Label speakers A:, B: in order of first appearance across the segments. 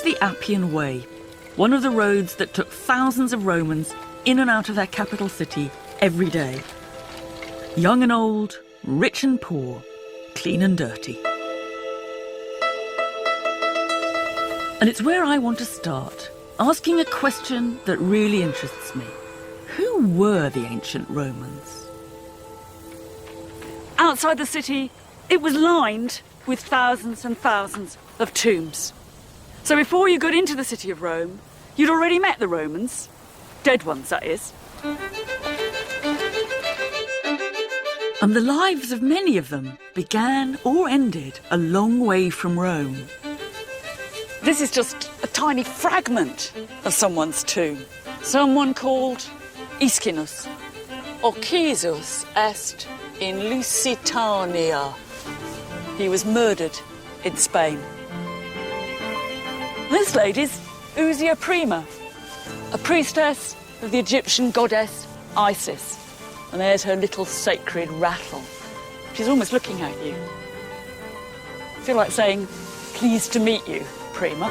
A: the Appian Way, one of the roads that took thousands of Romans in and out of their capital city every day. Young and old, rich and poor, clean and dirty. And it's where I want to start, asking a question that really interests me. Who were the ancient Romans?
B: Outside the city, it was lined with thousands and thousands of tombs. So before you got into the city of Rome, you'd already met the Romans. Dead ones, that is.
A: And the lives of many of them began or ended a long way from Rome.
B: This is just a tiny fragment of someone's tomb. Someone called Iscinus. Occisus est in Lusitania. He was murdered in Spain. This lady's Usia Prima, a priestess of the Egyptian goddess Isis. And there's her little sacred rattle. She's almost looking at you. I feel like saying, pleased to meet you, Prima.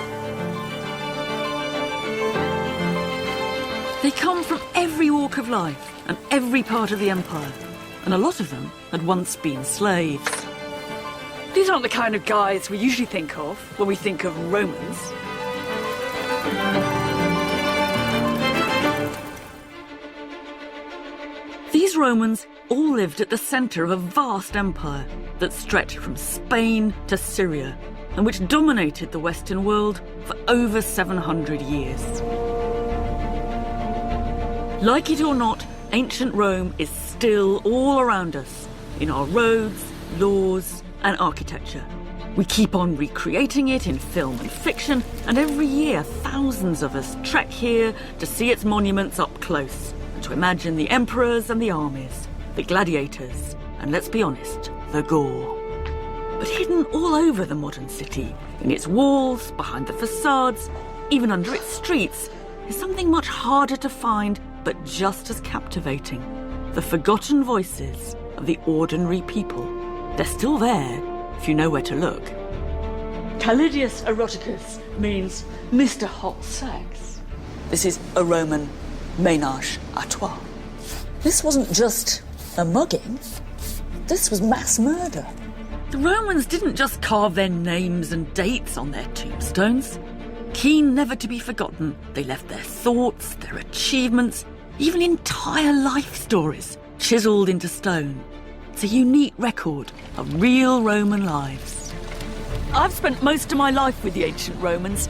A: They come from every walk of life and every part of the empire, and a lot of them had once been slaves.
B: These aren't the kind of guys we usually think of when we think of Romans.
A: These Romans all lived at the centre of a vast empire that stretched from Spain to Syria and which dominated the Western world for over 700 years. Like it or not, ancient Rome is still all around us, in our roads, laws, and architecture. We keep on recreating it in film and fiction, and every year thousands of us trek here to see its monuments up close, and to imagine the emperors and the armies, the gladiators, and let's be honest, the gore. But hidden all over the modern city, in its walls, behind the facades, even under its streets, is something much harder to find, but just as captivating. The forgotten voices of the ordinary people. They're still there, if you know where to look.
B: Calidius Eroticus means Mr. Hot Sex. This is a Roman ménage à trois. This wasn't just a mugging, this was mass murder.
A: The Romans didn't just carve their names and dates on their tombstones. Keen never to be forgotten, they left their thoughts, their achievements, even entire life stories chiselled into stone. It's a unique record of real Roman lives.
B: I've spent most of my life with the ancient Romans,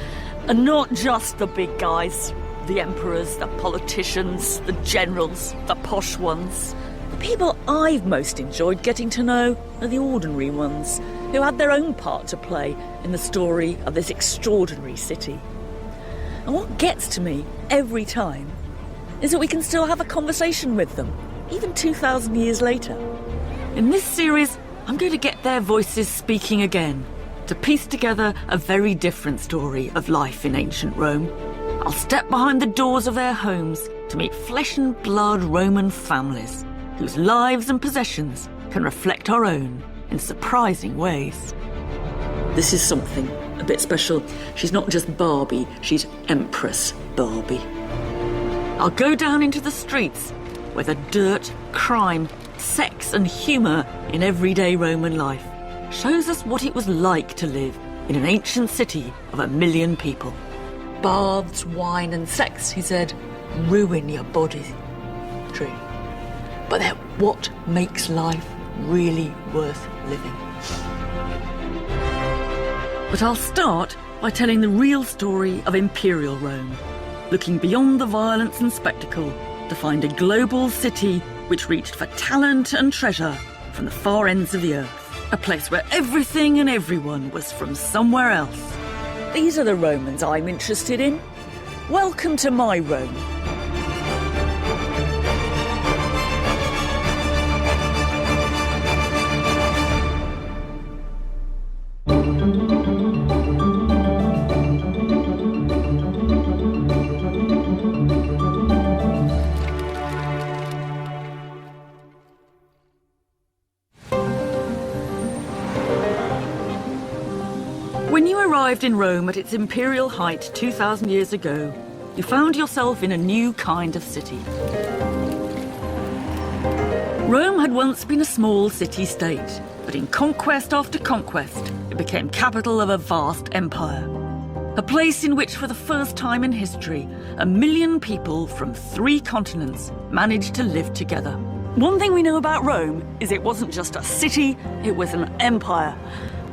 B: and not just the big guys, the emperors, the politicians, the generals, the posh ones. The people I've most enjoyed getting to know are the ordinary ones, who had their own part to play in the story of this extraordinary city. And what gets to me every time is that we can still have a conversation with them, even 2,000 years later.
A: In this series, I'm going to get their voices speaking again, to piece together a very different story of life in ancient Rome. I'll step behind the doors of their homes to meet flesh and blood Roman families, whose lives and possessions can reflect our own in surprising ways. This is something a bit special. She's not just Barbie, she's Empress Barbie. I'll go down into the streets where the dirt, crime, sex and humour in everyday Roman life shows us what it was like to live in an ancient city of 1 million people.
B: Baths, wine and sex, he said, ruin your body. True. But they're what makes life really worth living.
A: But I'll start by telling the real story of Imperial Rome, looking beyond the violence and spectacle to find a global city which reached for talent and treasure from the far ends of the earth. A place where everything and everyone was from somewhere else.
B: These are the Romans I'm interested in. Welcome to my Rome.
A: When you arrived in Rome at its imperial height 2,000 years ago, you found yourself in a new kind of city. Rome had once been a small city-state, but in conquest after conquest, it became capital of a vast empire. A place in which, for the first time in history, 1 million people from 3 continents managed to live together.
B: One thing we know about Rome is it wasn't just a city, it was an empire.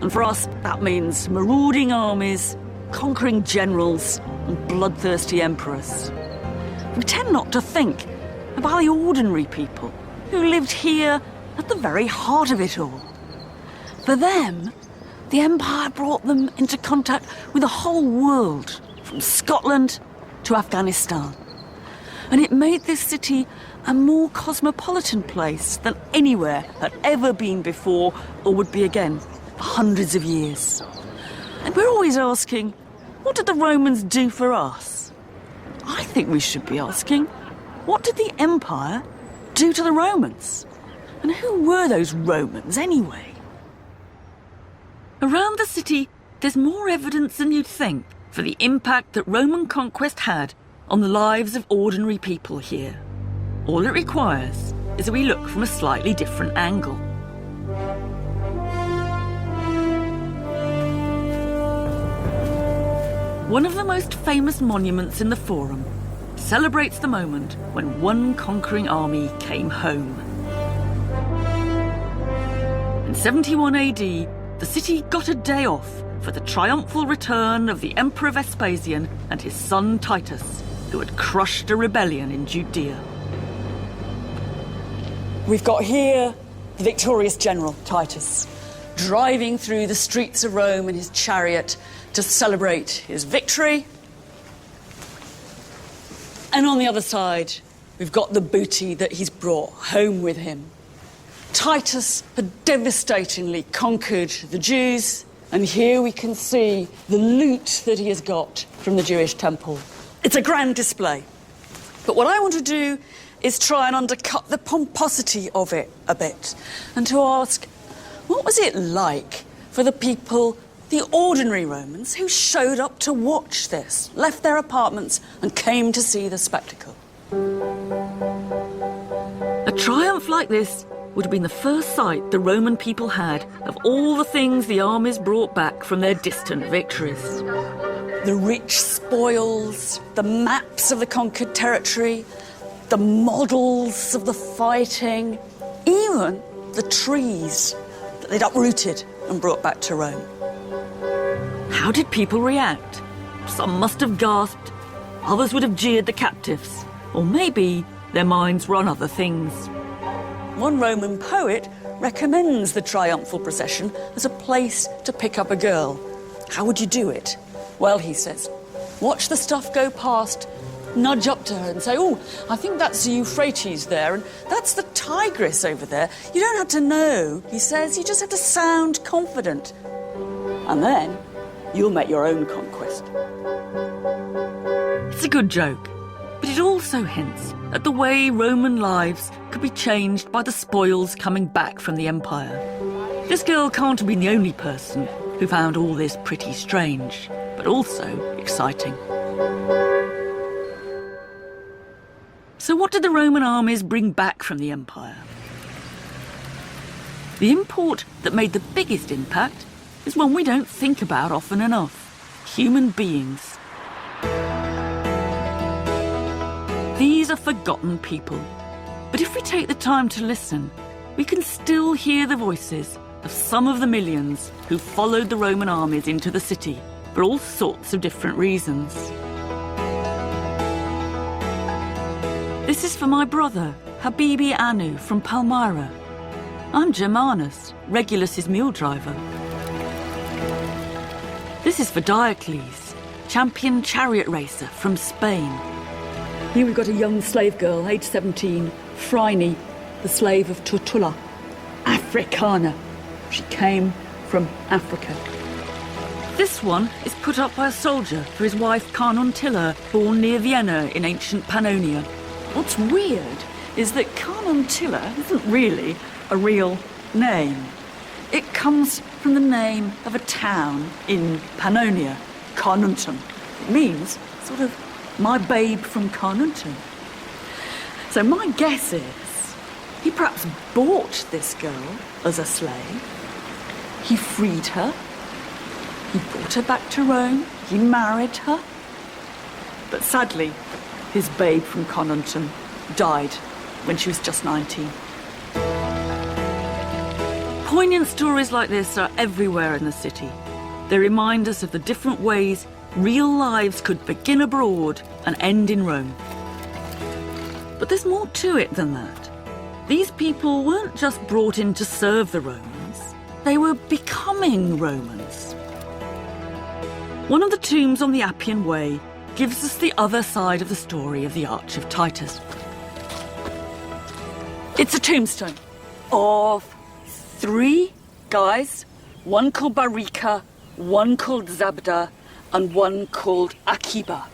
B: And for us, that means marauding armies, conquering generals, and bloodthirsty emperors. We tend not to think about the ordinary people who lived here at the very heart of it all. For them, the empire brought them into contact with the whole world, from Scotland to Afghanistan. And it made this city a more cosmopolitan place than anywhere had ever been before or would be again for hundreds of years. And we're always asking, what did the Romans do for us? I think we should be asking, what did the empire do to the Romans? And who were those Romans anyway?
A: Around the city, there's more evidence than you'd think for the impact that Roman conquest had on the lives of ordinary people here. All it requires is that we look from a slightly different angle. One of the most famous monuments in the Forum celebrates the moment when one conquering army came home. In 71 AD, the city got a day off for the triumphal return of the Emperor Vespasian and his son Titus, who had crushed a rebellion in Judea.
B: We've got here the victorious general, Titus, driving through the streets of Rome in his chariot to celebrate his victory. And on the other side, we've got the booty that he's brought home with him. Titus had devastatingly conquered the Jews, and here we can see the loot that he has got from the Jewish temple. It's a grand display. But what I want to do is try and undercut the pomposity of it a bit, and to ask, what was it like for the people, the ordinary Romans, who showed up to watch this, left their apartments and came to see the spectacle?
A: A triumph like this would have been the first sight the Roman people had of all the things the armies brought back from their distant victories.
B: The rich spoils, the maps of the conquered territory, the models of the fighting, even the trees that they'd uprooted and brought back to Rome.
A: How did people react? Some must have gasped, others would have jeered the captives, or maybe their minds were on other things.
B: One Roman poet recommends the triumphal procession as a place to pick up a girl. How would you do it? Well, he says, watch the stuff go past, nudge up to her and say, oh, I think that's the Euphrates there, and that's the Tigris over there. You don't have to know, he says, you just have to sound confident. And then you'll make your own conquest.
A: It's a good joke, but it also hints at the way Roman lives could be changed by the spoils coming back from the empire. This girl can't have been the only person who found all this pretty strange, but also exciting. So what did the Roman armies bring back from the empire? The import that made the biggest impact is one we don't think about often enough: human beings. These are forgotten people, but if we take the time to listen, we can still hear the voices of some of the millions who followed the Roman armies into the city for all sorts of different reasons. This is for my brother, Habibi Anu from Palmyra. I'm Germanus, Regulus's mule driver. This is for Diocles, champion chariot racer from Spain.
B: Here we've got a young slave girl, aged 17, Phryne, the slave of Tortula, Africana. She came from Africa.
A: This one is put up by a soldier for his wife Carnuntilla, born near Vienna in ancient Pannonia.
B: What's weird is that Carnuntilla isn't really a real name. It comes from the name of a town in Pannonia, Carnuntum. It means, sort of, my babe from Carnuntum. So my guess is, he perhaps bought this girl as a slave. He freed her. He brought her back to Rome. He married her. But sadly, his babe from Carnuntum died when she was just 19. Poignant stories like this are everywhere in the city. They remind us of the different ways real lives could begin abroad and end in Rome. But there's more to it than that. These people weren't just brought in to serve the Romans, they were becoming Romans. One of the tombs on the Appian Way gives us the other side of the story of the Arch of Titus. It's a tombstone of 3 guys, one called Barika, one called Zabda, and one called Akiba.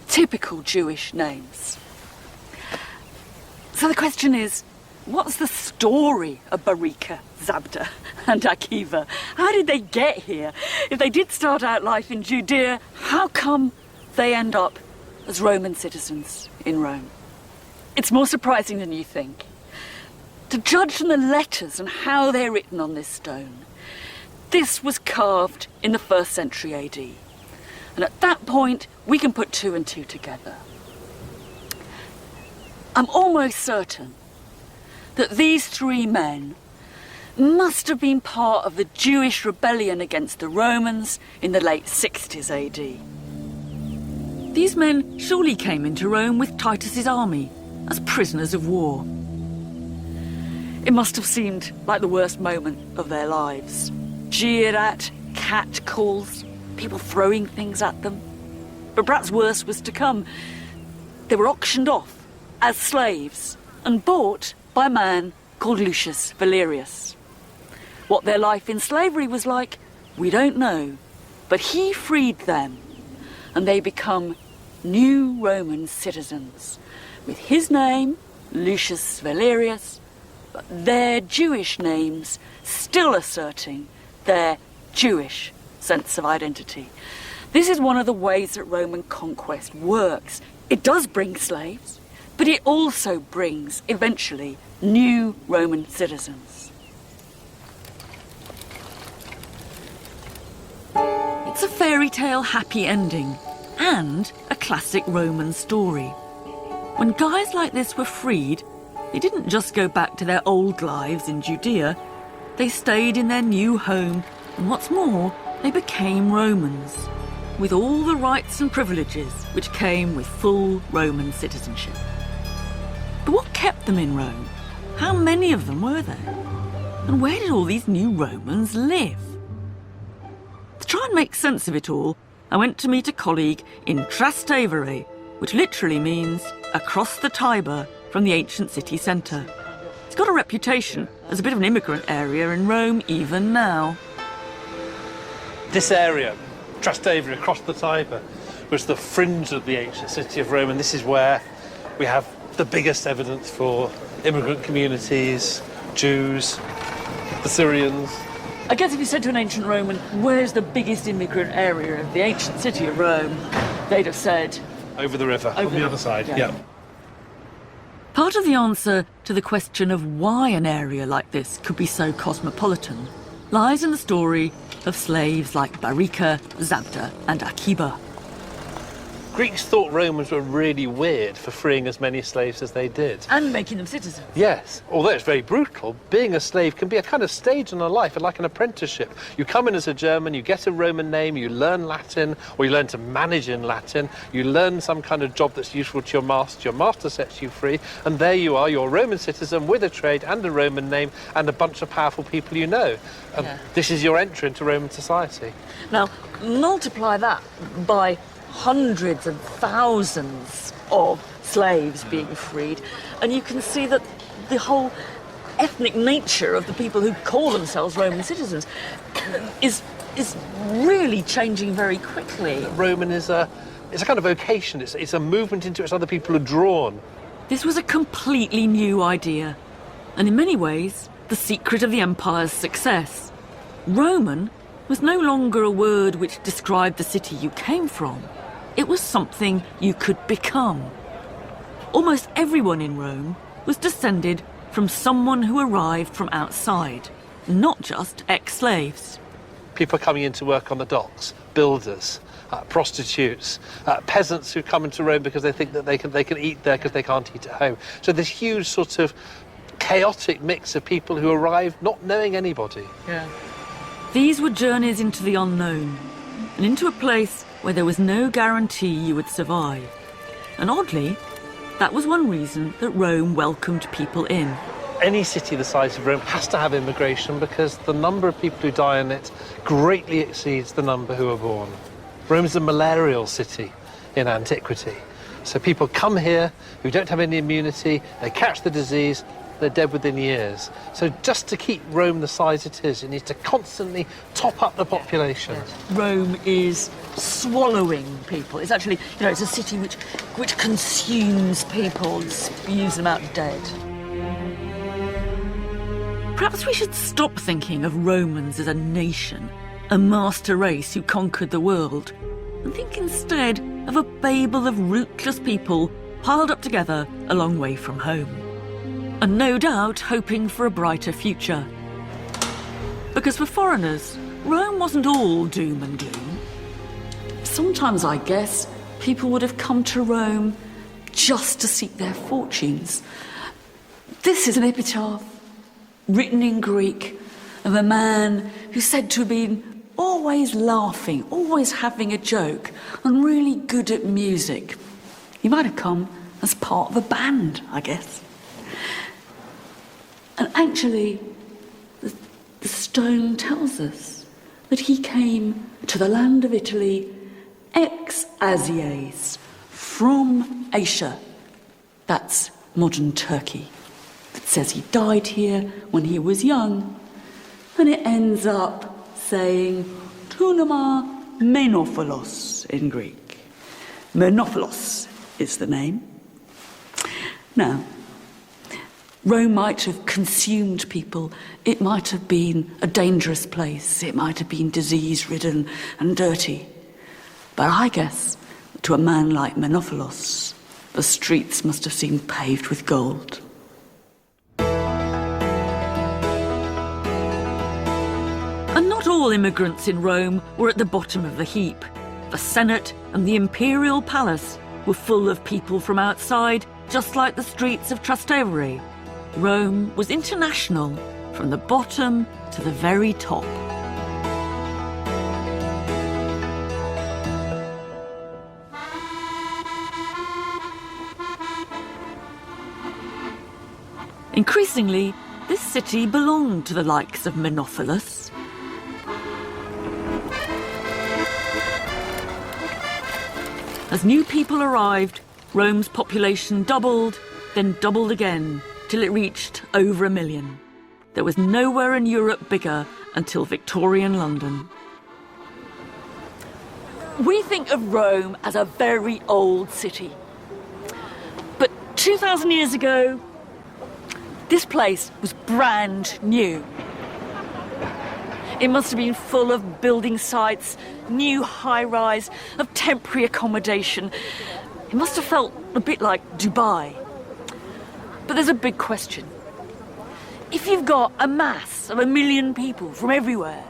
B: Typical Jewish names. So the question is, what's the story of Barika, Zabda, and Akiba? How did they get here? If they did start out life in Judea, how come they end up as Roman citizens in Rome? It's more surprising than you think. To judge from the letters and how they're written on this stone, this was carved in the 1st century AD. And at that point, we can put 2 and 2 together. I'm almost certain that these 3 men must have been part of the Jewish rebellion against the Romans in the late 60s AD. These men surely came into Rome with Titus's army as prisoners of war. It must have seemed like the worst moment of their lives. Jeered at, cat calls, people throwing things at them. But perhaps worse was to come. They were auctioned off as slaves and bought by a man called Lucius Valerius. What their life in slavery was like, we don't know, but he freed them and they become new Roman citizens with his name, Lucius Valerius, but their Jewish names still asserting their Jewish sense of identity. This is one of the ways that Roman conquest works. It does bring slaves, but it also brings, eventually, new Roman citizens. It's a fairy tale happy ending and a classic Roman story. When guys like this were freed, they didn't just go back to their old lives in Judea, they stayed in their new home, and what's more, they became Romans, with all the rights and privileges which came with full Roman citizenship. But what kept them in Rome? How many of them were there? And where did all these new Romans live? To try and make sense of it all, I went to meet a colleague in Trastevere, which literally means across the Tiber from the ancient city centre. It's got a reputation as a bit of an immigrant area in Rome even now.
C: This area, Trastevere, across the Tiber, was the fringe of the ancient city of Rome, and this is where we have the biggest evidence for immigrant communities, Jews, the Syrians.
B: I guess if you said to an ancient Roman, where's the biggest immigrant area of the ancient city of Rome, they'd have said...
C: Over the river, on the other side, yeah.
B: Part of the answer to the question of why an area like this could be so cosmopolitan lies in the story of slaves like Barika, Zabda, and Akiba.
C: Greeks thought Romans were really weird for freeing as many slaves as they did.
B: And making them citizens.
C: Yes, although it's very brutal, being a slave can be a kind of stage in a life, like an apprenticeship. You come in as a German, you get a Roman name, you learn Latin, or you learn to manage in Latin, you learn some kind of job that's useful to your master sets you free, and there you are, you're a Roman citizen with a trade and a Roman name and a bunch of powerful people you know. This is your entry into Roman society.
B: Now, multiply that by hundreds and thousands of slaves being freed, and you can see that the whole ethnic nature of the people who call themselves Roman citizens is really changing very quickly.
C: Roman is a kind of vocation, it's a movement into which other people are drawn.
B: This was a completely new idea, and in many ways,
A: the secret of the empire's success. Roman was no longer a word which described the city you came from. It was something you could become. Almost everyone in Rome was descended from someone who arrived from outside, not just ex-slaves.
C: People coming in to work on the docks, builders, prostitutes, peasants who come into Rome because they think that they can eat there because they can't eat at home. So this huge sort of chaotic mix of people who arrived not knowing anybody.
A: Yeah. These were journeys into the unknown, and into a place where there was no guarantee you would survive. And oddly, that was one reason that Rome welcomed people in.
C: Any city the size of Rome has to have immigration because the number of people who die in it greatly exceeds the number who are born. Rome is a malarial city in antiquity. So people come here who don't have any immunity, they catch the disease, they're dead within years. So just to keep Rome the size it is, you need to constantly top up the population.
B: Rome is swallowing people. It's actually, it's a city which consumes people, spews them out dead.
A: Perhaps we should stop thinking of Romans as a nation, a master race who conquered the world, and think instead of a babel of rootless people piled up together a long way from home. And no doubt hoping for a brighter future. Because for foreigners, Rome wasn't all doom and gloom.
B: Sometimes, I guess, people would have come to Rome just to seek their fortunes. This is an epitaph, written in Greek, of a man who's said to have been always laughing, always having a joke, and really good at music. He might have come as part of a band, I guess. And actually, the stone tells us that he came to the land of Italy ex Asies, from Asia. That's modern Turkey. It says he died here when he was young, and it ends up saying Tounoma Menophilos in Greek. Menophilos is the name. Now, Rome might have consumed people. It might have been a dangerous place. It might have been disease-ridden and dirty. But I guess to a man like Menophilos, the streets must have seemed paved with gold.
A: And not all immigrants in Rome were at the bottom of the heap. The Senate and the Imperial Palace were full of people from outside, just like the streets of Trastevere. Rome was international, from the bottom to the very top. Increasingly, this city belonged to the likes of Menophilos. As new people arrived, Rome's population doubled, then doubled again, till it reached over 1 million. There was nowhere in Europe bigger until Victorian London.
B: We think of Rome as a very old city. But 2,000 years ago, this place was brand new. It must have been full of building sites, new high-rise, of temporary accommodation. It must have felt a bit like Dubai. But there's a big question. If you've got a mass of 1 million people from everywhere,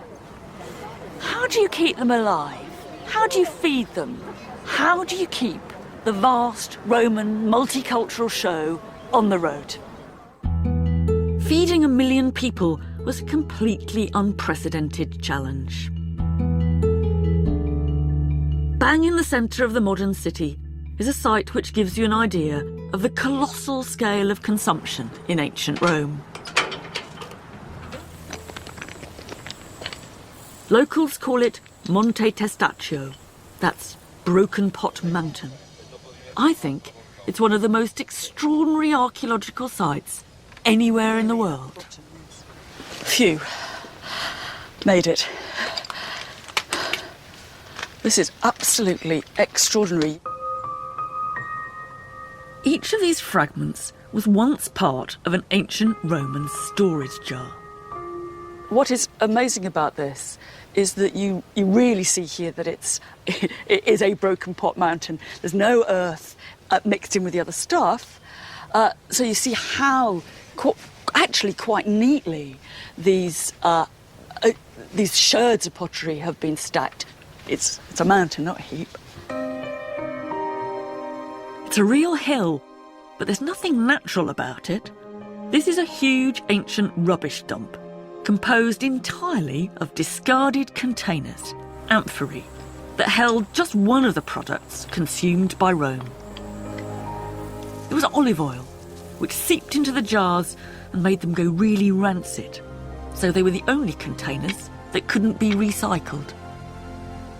B: how do you keep them alive? How do you feed them? How do you keep the vast Roman multicultural show on the road?
A: Feeding 1 million people was a completely unprecedented challenge. Bang in the centre of the modern city is a site which gives you an idea of the colossal scale of consumption in ancient Rome. Locals call it Monte Testaccio, that's Broken Pot Mountain. I think it's one of the most extraordinary archaeological sites anywhere in the world.
B: Phew. Made it. This is absolutely extraordinary.
A: Each of these fragments was once part of an ancient Roman storage jar.
B: What is amazing about this is that you really see here that it is a broken pot mountain. There's no earth mixed in with the other stuff. So you see how actually quite neatly these sherds of pottery have been stacked. It's a mountain, not a heap.
A: It's a real hill, but there's nothing natural about it. This is a huge ancient rubbish dump, composed entirely of discarded containers, amphorae, that held just one of the products consumed by Rome. It was olive oil, which seeped into the jars and made them go really rancid. So they were the only containers that couldn't be recycled.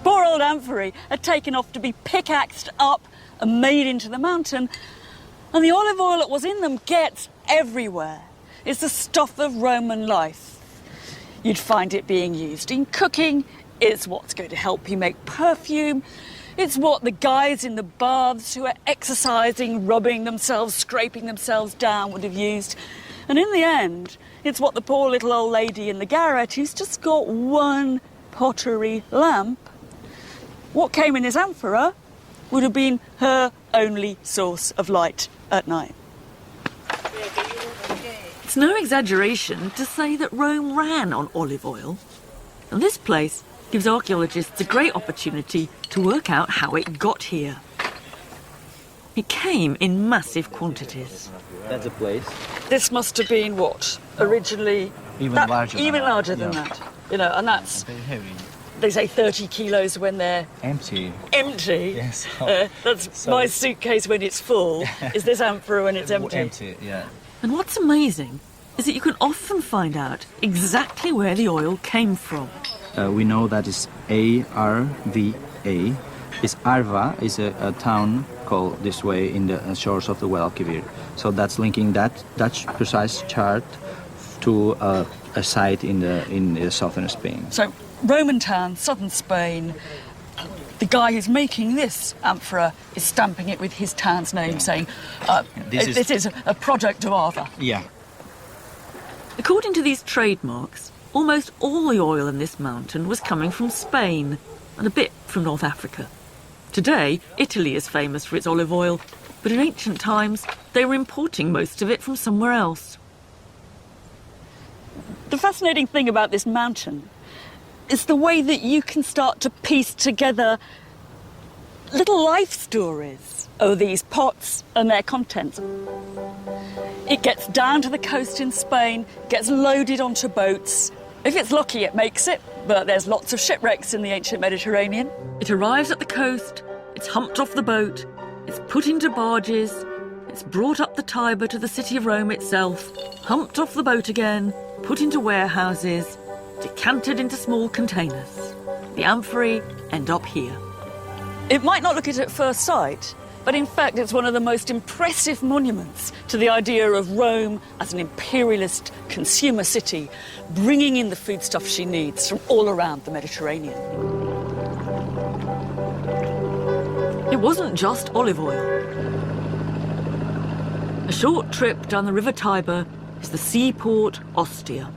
B: Poor old amphorae are taken off to be pickaxed up and made into the mountain, and the olive oil that was in them gets everywhere. It's the stuff of Roman life. You'd find it being used in cooking. It's what's going to help you make perfume. It's what the guys in the baths who are exercising, rubbing themselves, scraping themselves down would have used. And in the end, it's what the poor little old lady in the garret who's just got one pottery lamp, what came in this amphora would have been her only source of light at night.
A: It's no exaggeration to say that Rome ran on olive oil. And this place gives archaeologists a great opportunity to work out how it got here. It came in massive quantities.
D: That's a place.
B: This must have been what? Originally...
D: Even larger than that.
B: You know, and that's...
D: Very heavy.
B: They say 30 kilos when they're...
D: Empty.
B: Empty?
D: Yes.
B: That's my suitcase when it's full, is this amphora when it's empty.
D: Empty, yeah.
A: And what's amazing is that you can often find out exactly where the oil came from.
D: We know that it's ARVA. It's Arva is a town called this way in the shores of the Guadalquivir. So that's linking that Dutch precise chart to a site in the southern Spain.
B: So Roman town, southern Spain. The guy who's making this amphora is stamping it with his town's name, saying, this is a product of Arva.
D: Yeah.
A: According to these trademarks, almost all the oil in this mountain was coming from Spain and a bit from North Africa. Today, Italy is famous for its olive oil, but in ancient times, they were importing most of it from somewhere else.
B: The fascinating thing about this mountain is the way that you can start to piece together little life stories of these pots and their contents. It gets down to the coast in Spain, gets loaded onto boats. If it's lucky, it makes it, but there's lots of shipwrecks in the ancient Mediterranean.
A: It arrives at the coast, it's humped off the boat, it's put into barges, it's brought up the Tiber to the city of Rome itself, humped off the boat again, put into warehouses, decanted into small containers. The amphorae end up here.
B: It might not look it at first sight, but in fact it's one of the most impressive monuments to the idea of Rome as an imperialist consumer city, bringing in the foodstuff she needs from all around the Mediterranean.
A: It wasn't just olive oil. A short trip down the River Tiber is the seaport Ostia.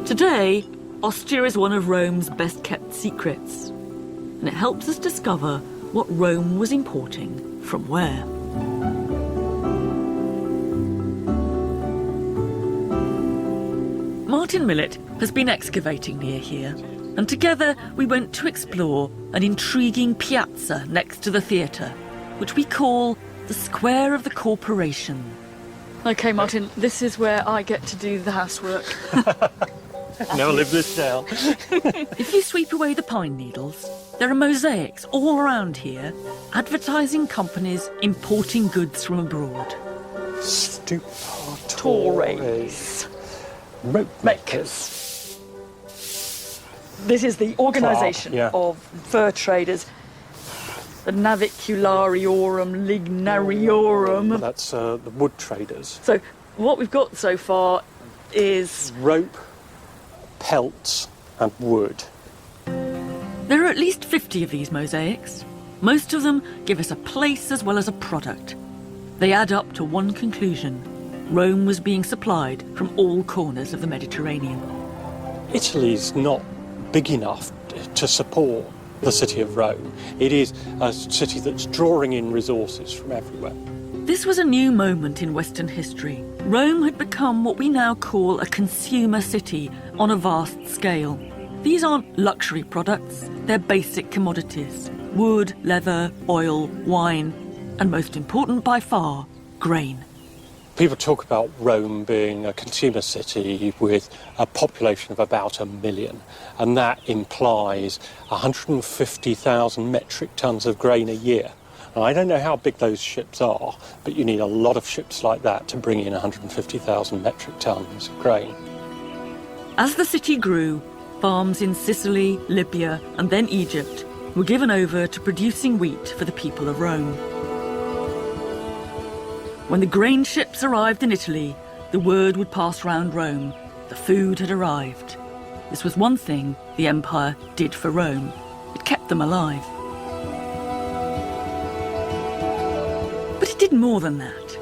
A: Today, Ostia is one of Rome's best-kept secrets, and it helps us discover what Rome was importing from where. Martin Millett has been excavating near here, and together we went to explore an intriguing piazza next to the theatre, which we call the Square of the Corporation.
B: OK, Martin, this is where I get to do the housework.
C: Now live this down.
A: If you sweep away the pine needles, there are mosaics all around here, advertising companies importing goods from abroad.
B: Torres.
C: Rope
B: Makers. This is the organisation of fur traders. The Naviculariorum Lignariorum.
C: That's the wood traders.
B: So what we've got so far is...
C: Rope, pelts and wood.
A: There are at least 50 of these mosaics. Most of them give us a place as well as a product. They add up to one conclusion. Rome was being supplied from all corners of the Mediterranean.
E: Italy's not big enough to support the city of Rome. It is a city that's drawing in resources from everywhere.
A: This was a new moment in Western history. Rome had become what we now call a consumer city on a vast scale. These aren't luxury products, they're basic commodities. Wood, leather, oil, wine, and most important by far, grain.
E: People talk about Rome being a consumer city with a population of about 1 million, and that implies 150,000 metric tons of grain a year. Now, I don't know how big those ships are, but you need a lot of ships like that to bring in 150,000 metric tons of grain.
A: As the city grew, farms in Sicily, Libya, and then Egypt were given over to producing wheat for the people of Rome. When the grain ships arrived in Italy, the word would pass round Rome. The food had arrived. This was one thing the empire did for Rome. It kept them alive. But it did more than that.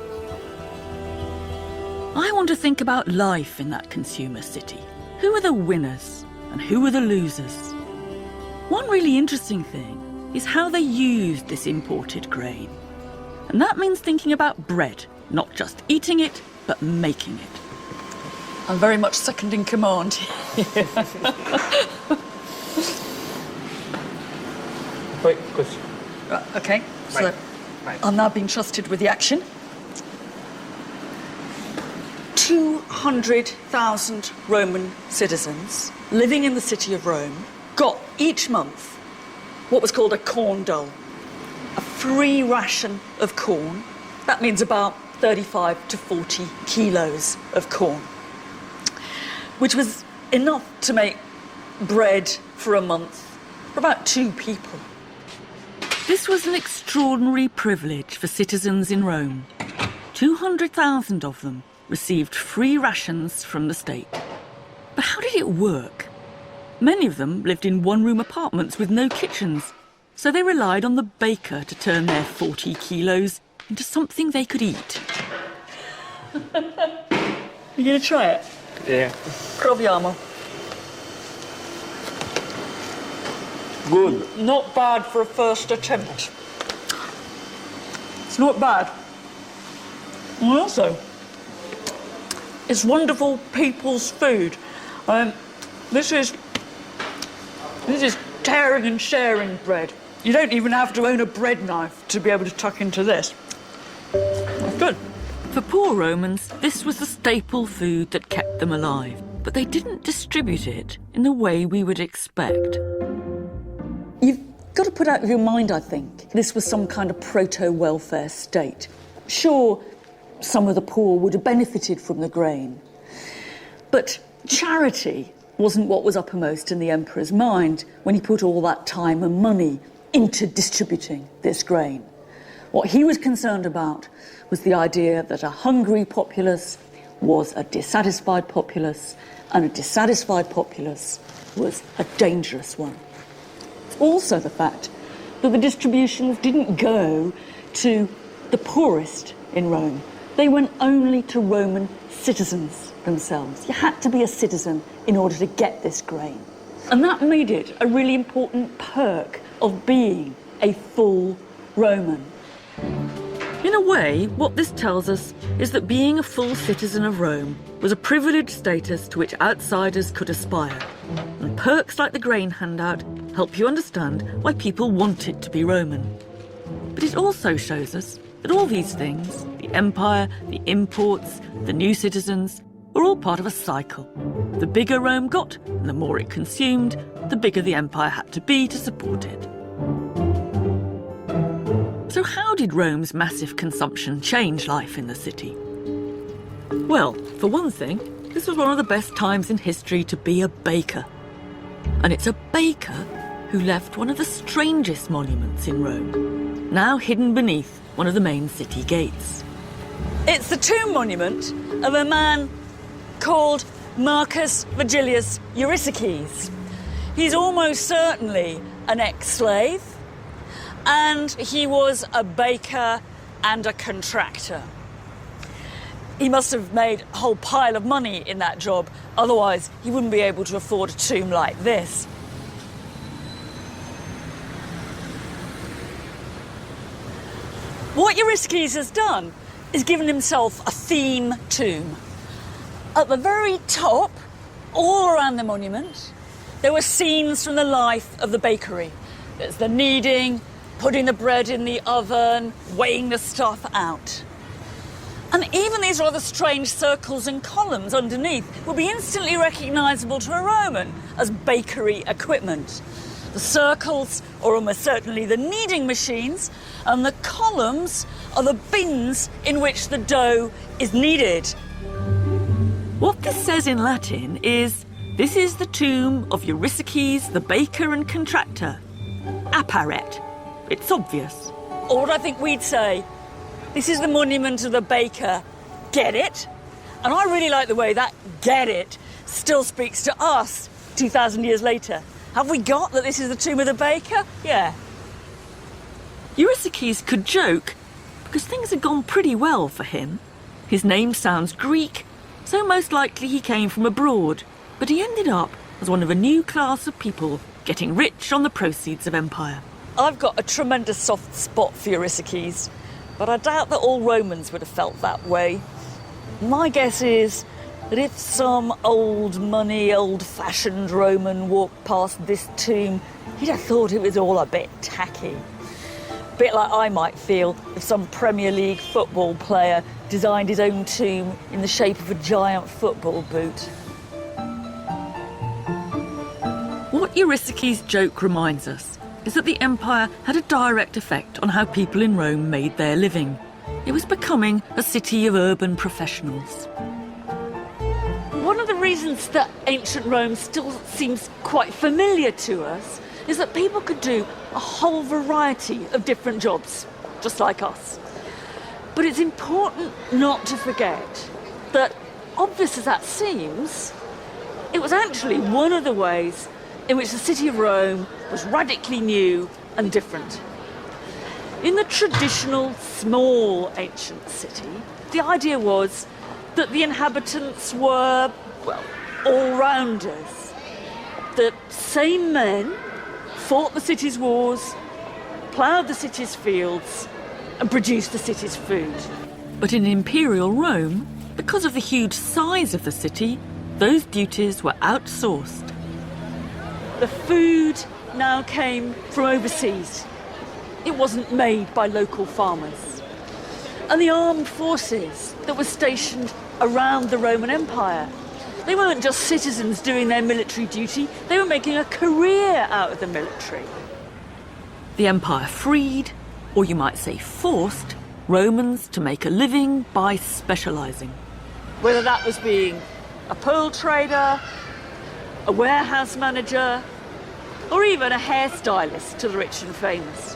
A: I want to think about life in that consumer city. Who are the winners and who are the losers? One really interesting thing is how they used this imported grain. And that means thinking about bread, not just eating it, but making it.
B: I'm very much second in command.
C: Wait, question.
B: Okay, so I'm now being trusted with the action. 200,000 Roman citizens living in the city of Rome got each month what was called a corn dole, a free ration of corn. That means about 35 to 40 kilos of corn, which was enough to make bread for a month for about 2 people.
A: This was an extraordinary privilege for citizens in Rome. 200,000 of them received free rations from the state. But how did it work? Many of them lived in one-room apartments with no kitchens, so they relied on the baker to turn their 40 kilos into something they could eat.
B: You gonna try it?
C: Yeah.
B: Proviamo.
C: Good.
B: Not bad for a first attempt. It's not bad. And also, it's wonderful people's food. This is tearing and sharing bread. You don't even have to own a bread knife to be able to tuck into this. Good.
A: For poor Romans, this was the staple food that kept them alive, but they didn't distribute it in the way we would expect.
B: You've got to put out of your mind, I think, this was some kind of proto-welfare state. Sure, some of the poor would have benefited from the grain, but charity wasn't what was uppermost in the emperor's mind when he put all that time and money into distributing this grain. What he was concerned about was the idea that a hungry populace was a dissatisfied populace, and a dissatisfied populace was a dangerous one. Also the fact that the distributions didn't go to the poorest in Rome. They went only to Roman citizens themselves. You had to be a citizen in order to get this grain. And that made it a really important perk of being a full Roman.
A: In a way, what this tells us is that being a full citizen of Rome was a privileged status to which outsiders could aspire. And perks like the grain handout help you understand why people wanted to be Roman. But it also shows us that all these things, the empire, the imports, the new citizens, were all part of a cycle. The bigger Rome got, and the more it consumed, the bigger the empire had to be to support it. So how did Rome's massive consumption change life in the city? Well, for one thing, this was one of the best times in history to be a baker. And it's a baker who left one of the strangest monuments in Rome, now hidden beneath one of the main city gates.
B: It's the tomb monument of a man called Marcus Vigilius Eurysakes. He's almost certainly an ex-slave, and he was a baker and a contractor. He must have made a whole pile of money in that job, otherwise he wouldn't be able to afford a tomb like this. What Eurystheus has done is given himself a theme tomb. At the very top, all around the monument, there were scenes from the life of the bakery. There's the kneading, putting the bread in the oven, weighing the stuff out. And even these rather strange circles and columns underneath would be instantly recognisable to a Roman as bakery equipment. The circles are almost certainly the kneading machines, and the columns are the bins in which the dough is kneaded.
A: What this says in Latin is, this is the tomb of Eurystheus, the baker and contractor. Apparet. It's obvious.
B: Or what I think we'd say, this is the monument of the baker. Get it? And I really like the way that get it still speaks to us 2,000 years later. Have we got that this is the tomb of the baker? Yeah.
A: Eurystheus could joke because things had gone pretty well for him. His name sounds Greek, so most likely he came from abroad, but he ended up as one of a new class of people getting rich on the proceeds of empire.
B: I've got a tremendous soft spot for Eurystheus, but I doubt that all Romans would have felt that way. My guess is that if some old money, old-fashioned Roman walked past this tomb, he'd have thought it was all a bit tacky. A bit like I might feel if some Premier League football player designed his own tomb in the shape of a giant football boot.
A: What Eurystheus' joke reminds us is that the empire had a direct effect on how people in Rome made their living. It was becoming a city of urban professionals.
B: One of the reasons that ancient Rome still seems quite familiar to us is that people could do a whole variety of different jobs, just like us. But it's important not to forget that, obvious as that seems, it was actually one of the ways in which the city of Rome was radically new and different. In the traditional small ancient city, the idea was that the inhabitants were, well, all-rounders. The same men fought the city's wars, ploughed the city's fields, and produced the city's food.
A: But in imperial Rome, because of the huge size of the city, those duties were outsourced.
B: The food now came from overseas. It wasn't made by local farmers. And the armed forces that were stationed around the Roman Empire, they weren't just citizens doing their military duty, they were making a career out of the military.
A: The empire freed, or you might say forced, Romans to make a living by specialising.
B: Whether that was being a pearl trader, a warehouse manager, or even a hairstylist to the rich and famous.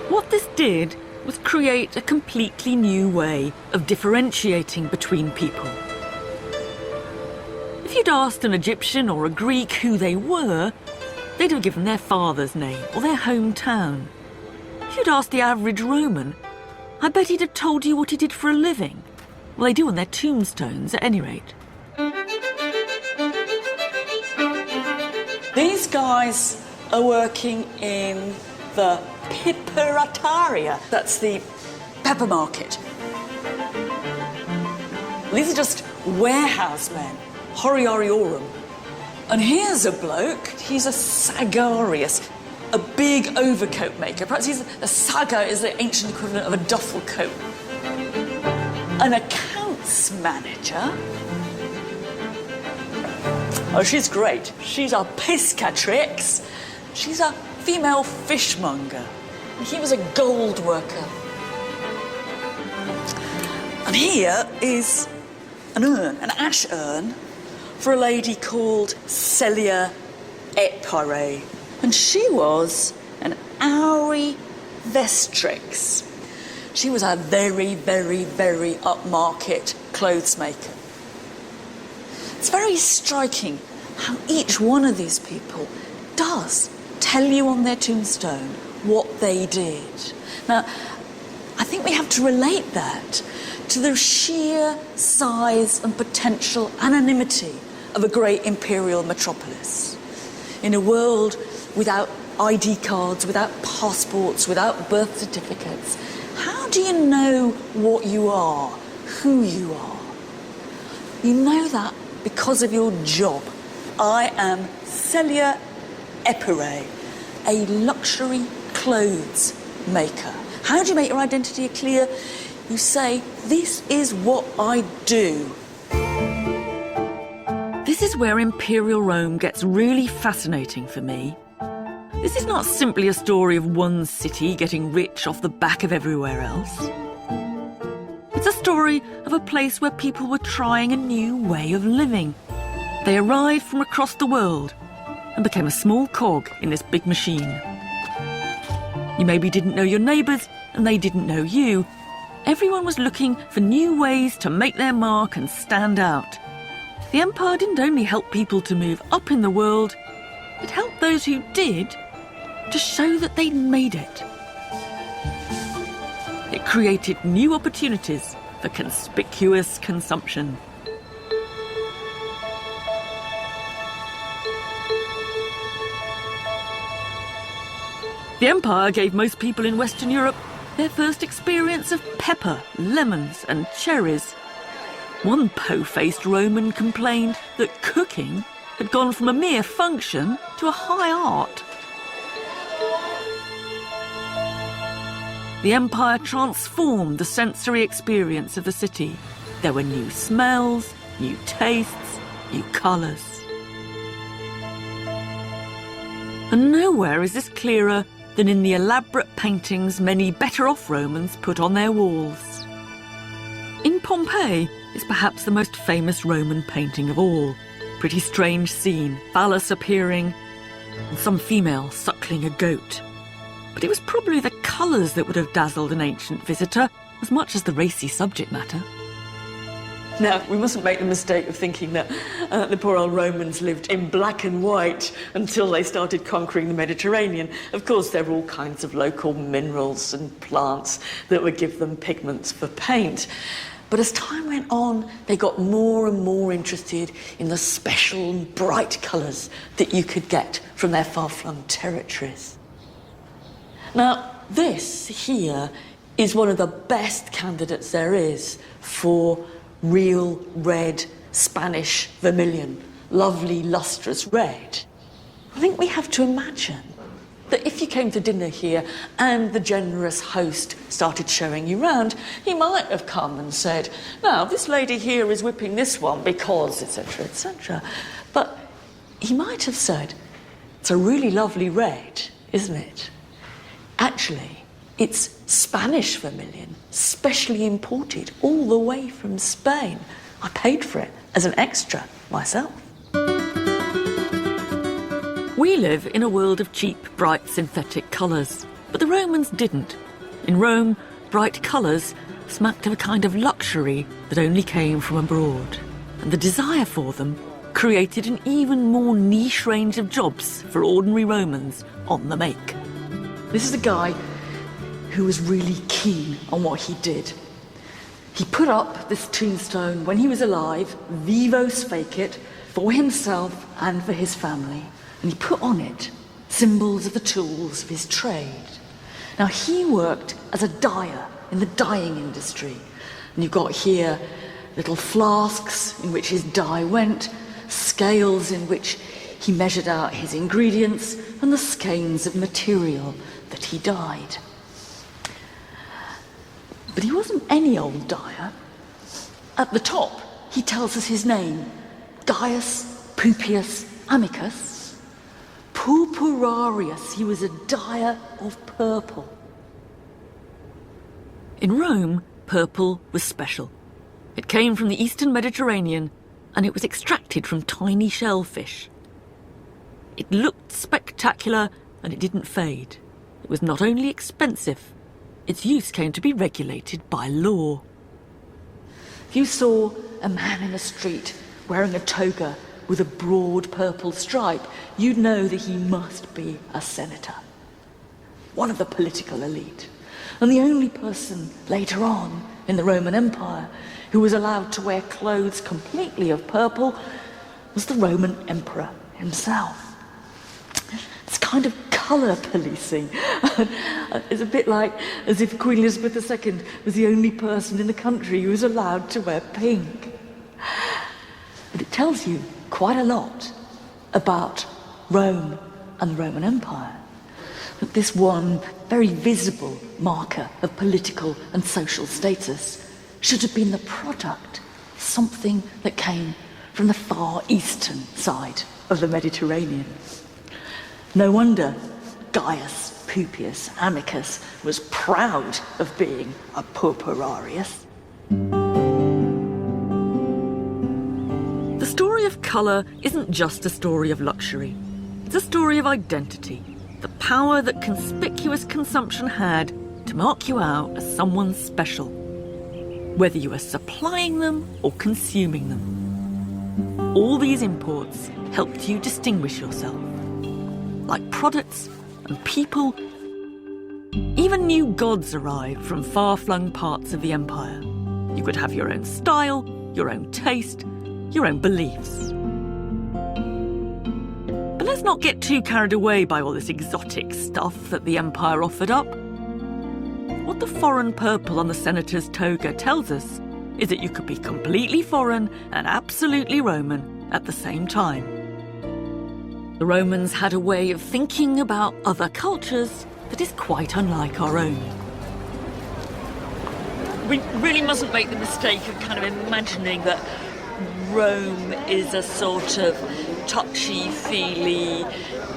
A: What this did was create a completely new way of differentiating between people. If you'd asked an Egyptian or a Greek who they were, they'd have given their father's name or their hometown. If you'd asked the average Roman, I bet he'd have told you what he did for a living. Well, they do on their tombstones, at any rate.
B: These guys are working in the Piperataria. That's the pepper market. These are just warehouse men, horioriorum. And here's a bloke, he's a sagarius, a big overcoat maker. Perhaps a saga is the ancient equivalent of a duffel coat. An accounts manager. Oh, she's great. She's a piscatrix. She's a female fishmonger. And he was a gold worker. And here is an urn, an ash urn, for a lady called Celia Epire. And she was an Auri Vestrix. She was a very, very, very upmarket clothes maker. It's very striking how each one of these people does tell you on their tombstone what they did. Now, I think we have to relate that to the sheer size and potential anonymity of a great imperial metropolis. In a world without ID cards, without passports, without birth certificates, how do you know what you are, who you are? You know that because of your job. I am Celia Epire, a luxury clothes maker. How do you make your identity clear? You say, this is what I do.
A: This is where Imperial Rome gets really fascinating for me. This is not simply a story of one city getting rich off the back of everywhere else. It's a story of a place where people were trying a new way of living. They arrived from across the world and became a small cog in this big machine. You maybe didn't know your neighbours, and they didn't know you. Everyone was looking for new ways to make their mark and stand out. The empire didn't only help people to move up in the world, it helped those who did to show that they'd made it. It created new opportunities for conspicuous consumption. The empire gave most people in Western Europe their first experience of pepper, lemons and cherries. One po-faced Roman complained that cooking had gone from a mere function to a high art. The empire transformed the sensory experience of the city. There were new smells, new tastes, new colours. And nowhere is this clearer than in the elaborate paintings many better-off Romans put on their walls. In Pompeii is perhaps the most famous Roman painting of all. Pretty strange scene, phallus appearing, and some female suckling a goat. But it was probably the colours that would have dazzled an ancient visitor as much as the racy subject matter.
B: Now, we mustn't make the mistake of thinking that the poor old Romans lived in black and white until they started conquering the Mediterranean. Of course, there were all kinds of local minerals and plants that would give them pigments for paint. But as time went on, they got more and more interested in the special and bright colours that you could get from their far-flung territories. Now, this here is one of the best candidates there is for real red Spanish vermilion, lovely lustrous red. I think we have to imagine that if you came to dinner here and the generous host started showing you round, he might have come and said, now, this lady here is whipping this one because, etc., etc. But he might have said, it's a really lovely red, isn't it? Actually, it's Spanish vermilion, specially imported all the way from Spain. I paid for it as an extra myself.
A: We live in a world of cheap, bright synthetic colours, but the Romans didn't. In Rome, bright colours smacked of a kind of luxury that only came from abroad, and the desire for them created an even more niche range of jobs for ordinary Romans on the make.
B: This is a guy who was really keen on what he did. He put up this tombstone when he was alive, vivos fecit, for himself and for his family. And he put on it symbols of the tools of his trade. Now, he worked as a dyer in the dyeing industry. And you've got here little flasks in which his dye went, scales in which he measured out his ingredients, and the skeins of material that he dyed. But he wasn't any old dyer. At the top, he tells us his name, Gaius Pupius Amicus. Purpurarius, he was a dyer of purple.
A: In Rome, purple was special. It came from the eastern Mediterranean, and it was extracted from tiny shellfish. It looked spectacular, and it didn't fade. It was not only expensive, its use came to be regulated by law.
B: If you saw a man in the street wearing a toga with a broad purple stripe, you'd know that he must be a senator, one of the political elite, and the only person later on in the Roman Empire who was allowed to wear clothes completely of purple was the Roman emperor himself. It's kind of colour policing. It's a bit like as if Queen Elizabeth II was the only person in the country who was allowed to wear pink. But it tells you quite a lot about Rome and the Roman Empire. That this one very visible marker of political and social status should have been the product of something that came from the far eastern side of the Mediterranean. No wonder Gaius Pupius Amicus was proud of being a purpurarius.
A: The story of colour isn't just a story of luxury. It's a story of identity, the power that conspicuous consumption had to mark you out as someone special, whether you are supplying them or consuming them. All these imports helped you distinguish yourself. Like products and people, even new gods arrived from far-flung parts of the empire. You could have your own style, your own taste, your own beliefs. But let's not get too carried away by all this exotic stuff that the empire offered up. What the foreign purple on the senator's toga tells us is that you could be completely foreign and absolutely Roman at the same time. The Romans had a way of thinking about other cultures that is quite unlike our own.
B: We really mustn't make the mistake of kind of imagining that Rome is a sort of touchy-feely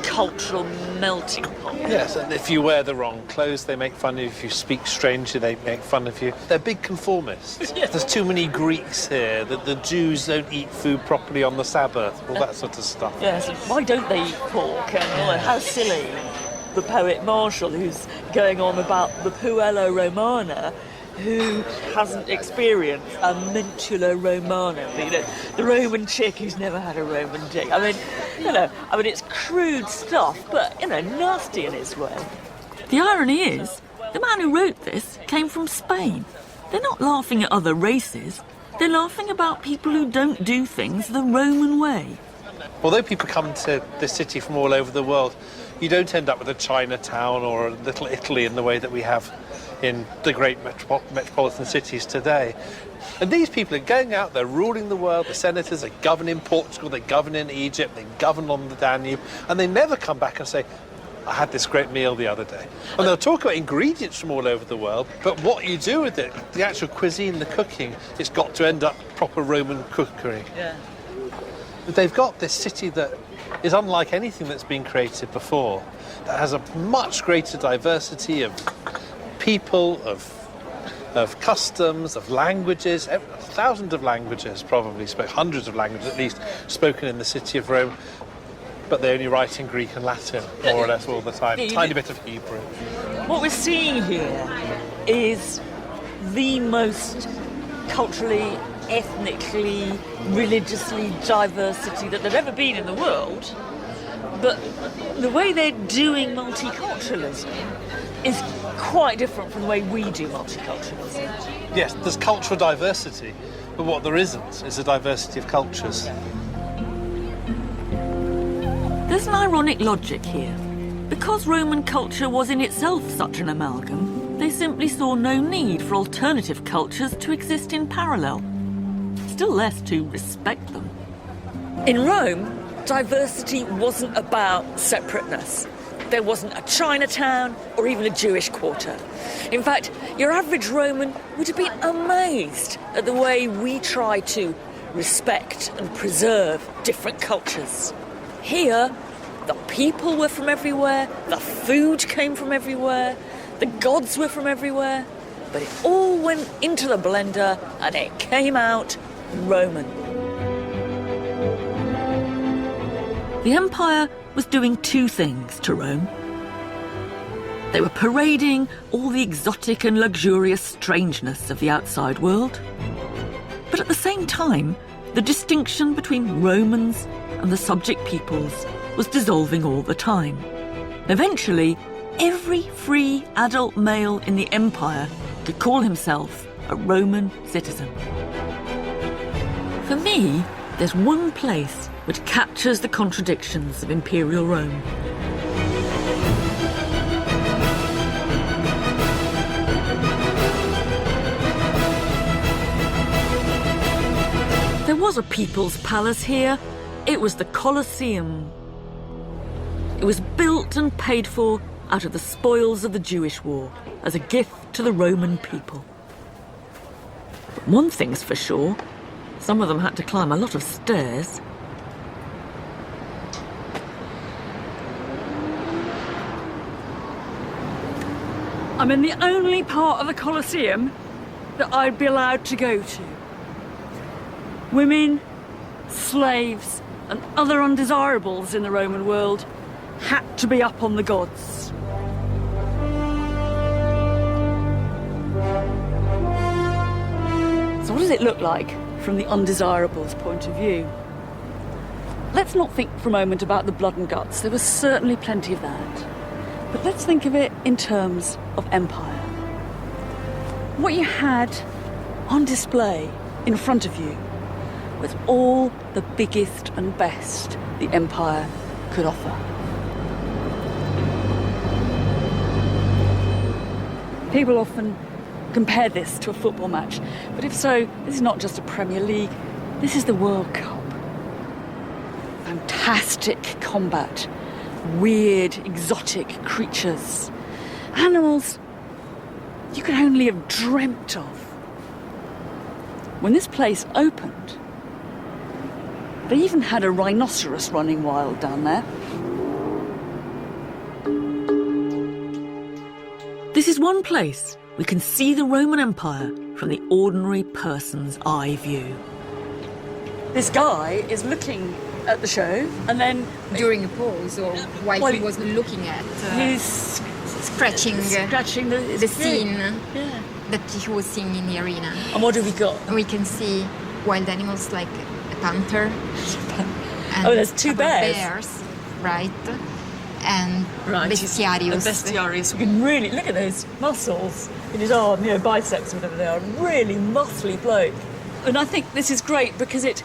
B: cultural melting pot.
C: Yes, and if you wear the wrong clothes, they make fun of you. If you speak strangely, they make fun of you. They're big conformists.
B: Yes.
C: There's too many Greeks here, that the Jews don't eat food properly on the Sabbath, all that sort of stuff.
B: Yes, why don't they eat pork? And how silly. The poet Marshall, who's going on about the Puella Romana, who hasn't experienced a mentula romana, the Roman chick who's never had a Roman dick. I mean, it's crude stuff, but, nasty in its way.
A: The irony is, the man who wrote this came from Spain. They're not laughing at other races. They're laughing about people who don't do things the Roman way.
C: Although people come to this city from all over the world, you don't end up with a Chinatown or a little Italy in the way that we have in the great metropolitan cities today. And these people are going out, they're ruling the world, the senators are governing Portugal, they govern in Egypt, they govern on the Danube, and they never come back and say, I had this great meal the other day. And they'll talk about ingredients from all over the world, but what you do with it, the actual cuisine, the cooking, it's got to end up proper Roman cookery.
B: Yeah.
C: They've got this city that is unlike anything that's been created before, that has a much greater diversity of people, of customs, of languages, thousands of languages probably, hundreds of languages at least, spoken in the city of Rome, but they only write in Greek and Latin, more or less all the time, a tiny bit of Hebrew.
B: What we're seeing here is the most culturally, ethnically, religiously diverse city that there's ever been in the world, but the way they're doing multiculturalism is quite different from the way we do multiculturalism.
C: Yes, there's cultural diversity, but what there isn't is a diversity of cultures.
A: There's an ironic logic here. Because Roman culture was in itself such an amalgam, they simply saw no need for alternative cultures to exist in parallel, still less to respect them.
B: In Rome, diversity wasn't about separateness. There wasn't a Chinatown or even a Jewish quarter. In fact, your average Roman would have been amazed at the way we try to respect and preserve different cultures. Here, the people were from everywhere, the food came from everywhere, the gods were from everywhere, but it all went into the blender and it came out Roman.
A: The empire was doing two things to Rome. They were parading all the exotic and luxurious strangeness of the outside world. But at the same time, the distinction between Romans and the subject peoples was dissolving all the time. Eventually, every free adult male in the empire could call himself a Roman citizen. For me, there's one place which captures the contradictions of imperial Rome. There was a people's palace here. It was the Colosseum. It was built and paid for out of the spoils of the Jewish war as a gift to the Roman people. But one thing's for sure, some of them had to climb a lot of stairs.
B: I'm in the only part of the Colosseum that I'd be allowed to go to. Women, slaves, and other undesirables in the Roman world had to be up on the gods. So what does it look like from the undesirables' point of view? Let's not think for a moment about the blood and guts. There was certainly plenty of that. But let's think of it in terms of empire. What you had on display in front of you was all the biggest and best the empire could offer. People often compare this to a football match, but if so, this is not just a Premier League, this is the World Cup. Fantastic combat, weird, exotic creatures, animals you could only have dreamt of. When this place opened, they even had a rhinoceros running wild down there.
A: This is one place we can see the Roman Empire from the ordinary person's eye view.
B: This guy is looking at the show, and then
F: During a pause, or while he was looking at,
B: he's
F: scratching the scene
B: Yeah.
F: that he was seeing in the arena.
B: And what have we got?
F: We can see wild animals like a panther. And
B: Oh, there's two
F: a couple of
B: bears.
F: Right? And bestiarios.
B: Bestiarios. We can really look at those muscles in his arm, biceps, whatever they are. Really muscly bloke. And I think this is great because it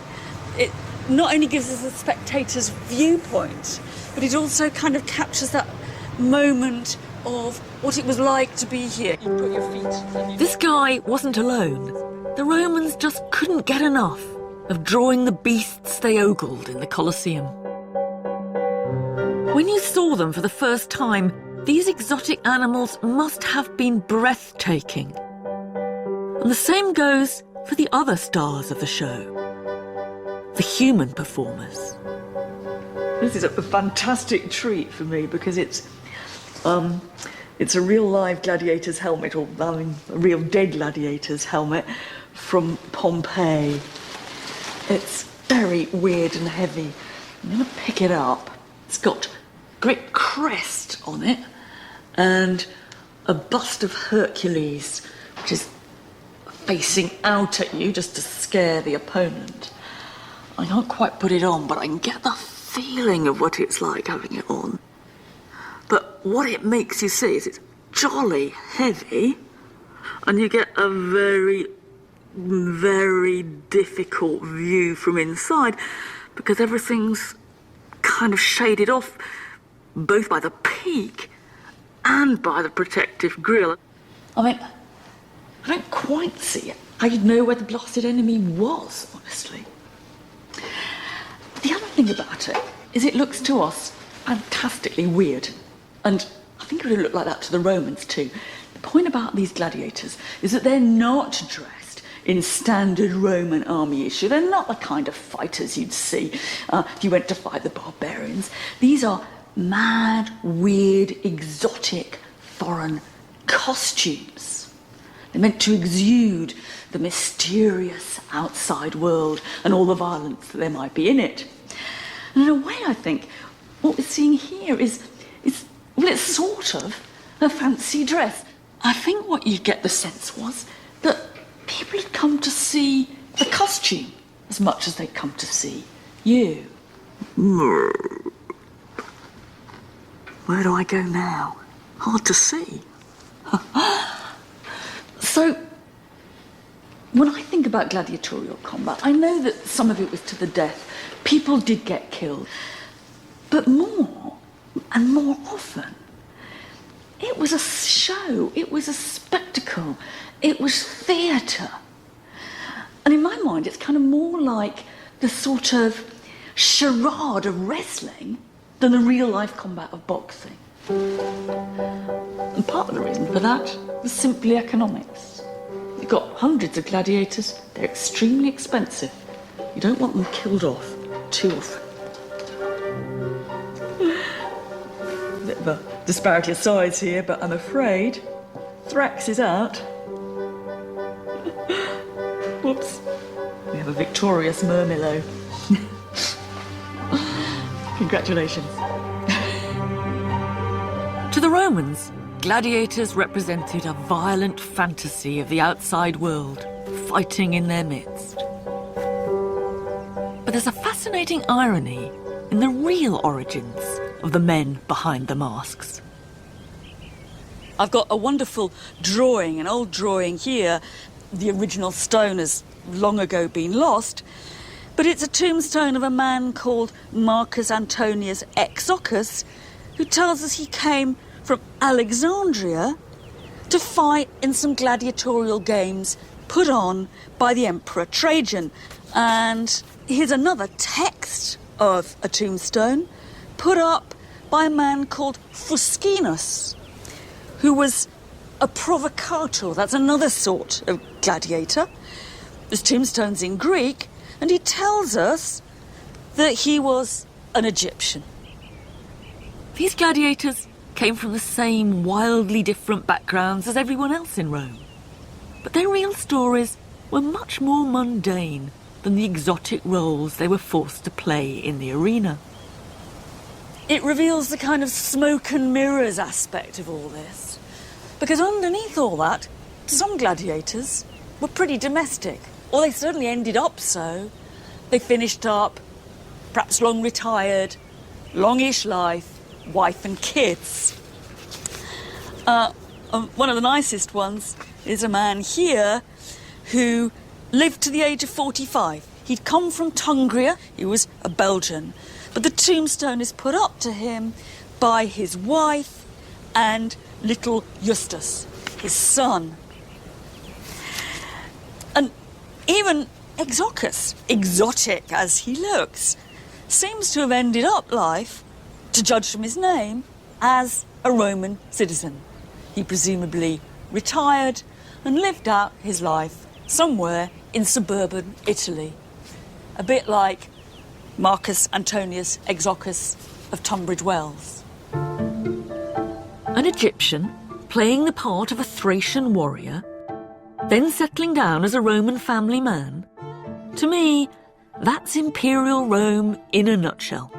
B: not only gives us a spectator's viewpoint, but it also kind of captures that moment of what it was like to be here. You put your feet.
A: This guy wasn't alone. The Romans just couldn't get enough of drawing the beasts they ogled in the Colosseum. When you saw them for the first time, these exotic animals must have been breathtaking. And the same goes for the other stars of the show, the human performers.
B: This is a fantastic treat for me because it's a real live gladiator's helmet, or a real dead gladiator's helmet from Pompeii. It's very weird and heavy. I'm going to pick it up. It's got a great crest on it and a bust of Hercules, which is facing out at you just to scare the opponent. I can't quite put it on, but I can get the feeling of what it's like having it on. But what it makes you see is it's jolly heavy, and you get a very, very difficult view from inside because everything's kind of shaded off both by the peak and by the protective grille. I mean, I don't quite see it. I didn't know where the blasted enemy was, honestly. The other thing about it is it looks to us fantastically weird. And I think it would have looked like that to the Romans too. The point about these gladiators is that they're not dressed in standard Roman army issue. They're not the kind of fighters you'd see if you went to fight the barbarians. These are mad, weird, exotic, foreign costumes. They're meant to exude the mysterious outside world and all the violence that there might be in it. And in a way, I think, what we're seeing here is it's sort of a fancy dress. I think what you get the sense was that people had come to see the costume as much as they'd come to see you. Where do I go now? Hard to see. So, when I think about gladiatorial combat, I know that some of it was to the death. People did get killed. But more and more often, it was a show, it was a spectacle, it was theatre. And in my mind, it's kind of more like the sort of charade of wrestling than the real-life combat of boxing. And part of the reason for that was simply economics. You've got hundreds of gladiators, they're extremely expensive. You don't want them killed off too often. Bit of a disparity of size here, but I'm afraid Thrax is out. Whoops. We have a victorious Murmillo. Congratulations.
A: To the Romans, gladiators represented a violent fantasy of the outside world, fighting in their midst. But there's a fascinating irony in the real origins of the men behind the masks.
B: I've got a wonderful drawing, an old drawing here. The original stone has long ago been lost, but it's a tombstone of a man called Marcus Antonius Exochus, who tells us he came from Alexandria to fight in some gladiatorial games put on by the Emperor Trajan. And here's another text of a tombstone put up by a man called Fuscinus, who was a provocator. That's another sort of gladiator. There's tombstones in Greek, and he tells us that he was an Egyptian.
A: These gladiators came from the same wildly different backgrounds as everyone else in Rome. But their real stories were much more mundane than the exotic roles they were forced to play in the arena.
B: It reveals the kind of smoke and mirrors aspect of all this. Because underneath all that, some gladiators were pretty domestic. Or they certainly ended up so. They finished up, perhaps long retired, longish life, wife and kids. One of the nicest ones is a man here who lived to the age of 45. He'd come from Tungria, he was a Belgian, but the tombstone is put up to him by his wife and little Justus, his son. And even Exochus, exotic as he looks, seems to have ended up life, to judge from his name, as a Roman citizen. He presumably retired and lived out his life somewhere in suburban Italy. A bit like Marcus Antonius Exochus of Tunbridge Wells.
A: An Egyptian playing the part of a Thracian warrior, then settling down as a Roman family man. To me, that's Imperial Rome in a nutshell.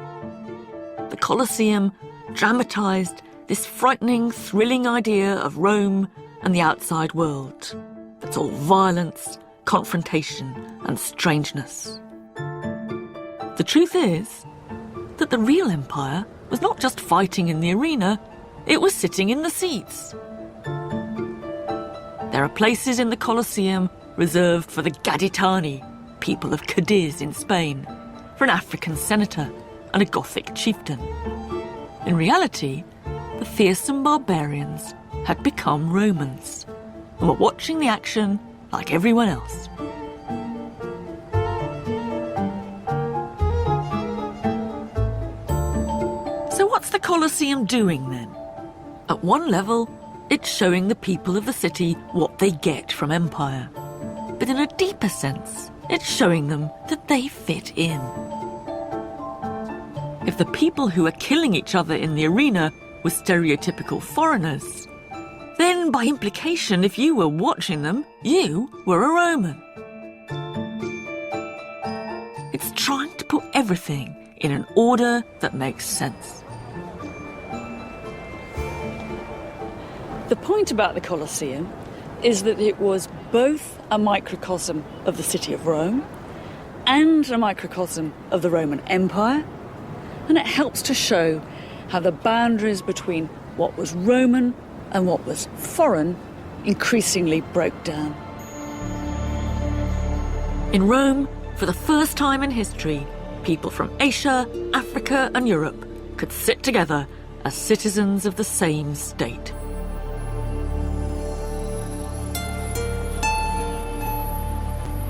A: The Colosseum dramatised this frightening, thrilling idea of Rome and the outside world. That's all violence, confrontation and strangeness. The truth is that the real empire was not just fighting in the arena, it was sitting in the seats. There are places in the Colosseum reserved for the Gaditani, people of Cadiz in Spain, for an African senator and a Gothic chieftain. In reality, the fearsome barbarians had become Romans and were watching the action like everyone else. So what's the Colosseum doing then? At one level, it's showing the people of the city what they get from empire. But in a deeper sense, it's showing them that they fit in. If the people who are killing each other in the arena were stereotypical foreigners, then by implication, if you were watching them, you were a Roman. It's trying to put everything in an order that makes sense.
B: The point about the Colosseum is that it was both a microcosm of the city of Rome and a microcosm of the Roman Empire And it helps to show how the boundaries between what was Roman and what was foreign increasingly broke down.
A: In Rome, for the first time in history, people from Asia, Africa and Europe could sit together as citizens of the same state.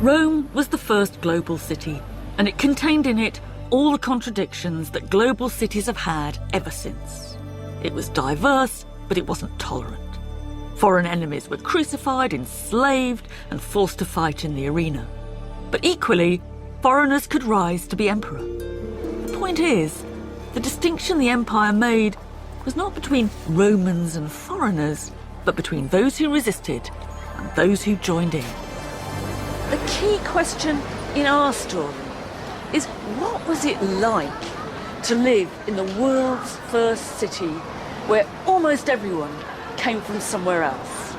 A: Rome was the first global city, and it contained in it all the contradictions that global cities have had ever since. It was diverse, but it wasn't tolerant. Foreign enemies were crucified, enslaved, and forced to fight in the arena. But equally, foreigners could rise to be emperor. The point is, the distinction the empire made was not between Romans and foreigners, but between those who resisted and those who joined in.
B: The key question in our story is, what was it like to live in the world's first city where almost everyone came from somewhere else?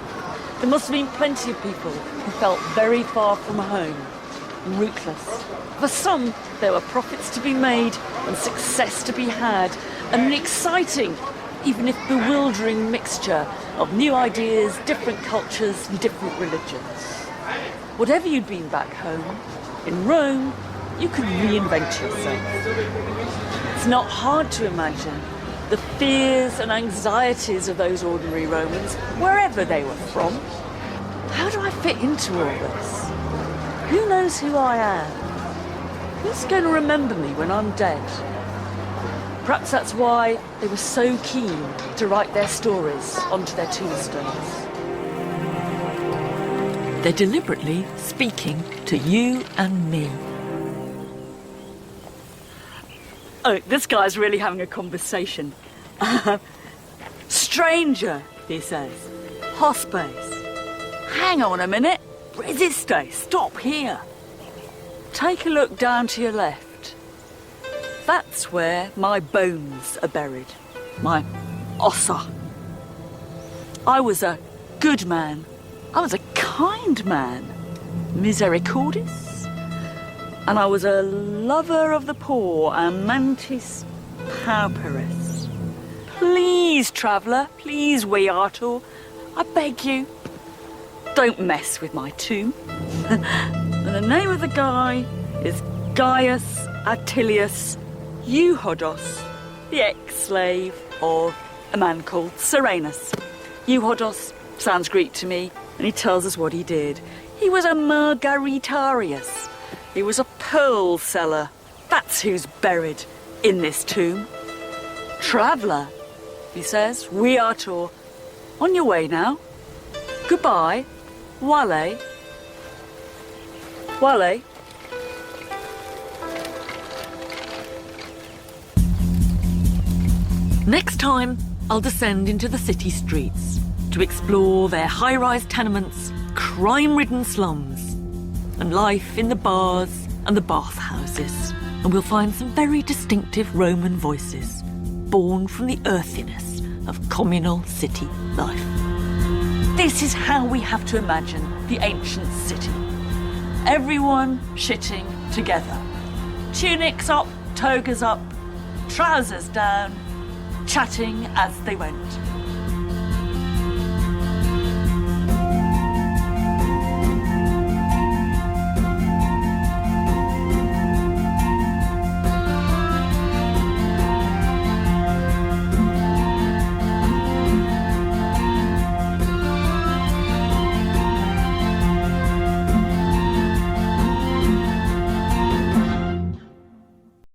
B: There must have been plenty of people who felt very far from home, rootless. For some, there were profits to be made and success to be had, and an exciting, even if bewildering, mixture of new ideas, different cultures and different religions. Whatever you'd been back home, in Rome, you could reinvent yourself. It's not hard to imagine the fears and anxieties of those ordinary Romans, wherever they were from. How do I fit into all this? Who knows who I am? Who's going to remember me when I'm dead? Perhaps that's why they were so keen to write their stories onto their tombstones.
A: They're deliberately speaking to you and me.
B: Oh, this guy's really having a conversation. Stranger, he says. Hospes. Hang on a minute. Resiste. Stop here. Take a look down to your left. That's where my bones are buried. My ossa. I was a good man. I was a kind man. Misericordis. And I was a lover of the poor, amantis pauperis. Please, traveller, please, Viator, I beg you, don't mess with my tomb. And the name of the guy is Gaius Atilius Euhodos, the ex-slave of a man called Serenus. Euhodos sounds Greek to me, and he tells us what he did. He was a Margaritarius. He was a pearl seller. That's who's buried in this tomb. Traveller, he says, Viator, on your way now. Goodbye. Wale. Wale.
A: Next time, I'll descend into the city streets to explore their high-rise tenements, crime-ridden slums, and life in the bars and the bathhouses. And we'll find some very distinctive Roman voices, born from the earthiness of communal city life.
B: This is how we have to imagine the ancient city. Everyone shitting together. Tunics up, togas up, trousers down, chatting as they went.